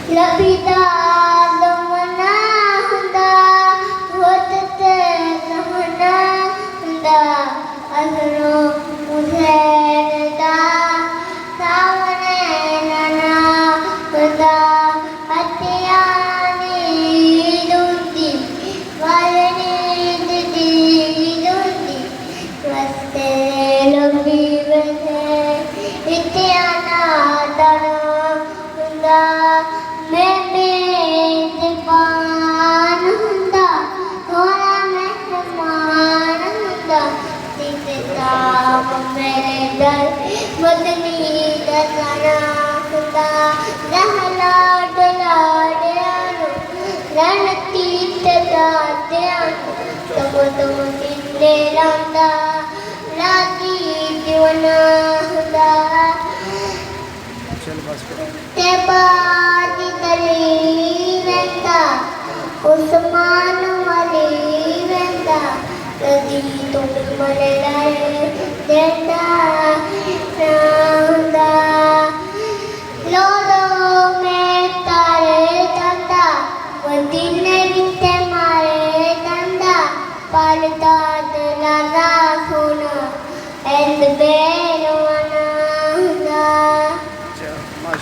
La vida zamana hunda, hote zamana hunda, asro mujhe nada, samane nana hunda, atyani dundi, valani dundi, raste lobi bese, ityana dana hunda. मैं मेज़बान हुंदा, थोड़ा मेहमान हुंदा, दिखता मेरे दर मदनी दसना हुंदा, रहला डलाड़ियानु, रणती तजाड़ियानु, तुम दिले लांदा, राजी जीवना हुंदा, ते बाजी तली वेंदा, उस्मान वाली वेंदा, कदी तुम मने लाए देंदा नांदा, लोलो में तारे दंदा, मदीने विचे मारे दंदा, पालता दलाला सोना, एंड बे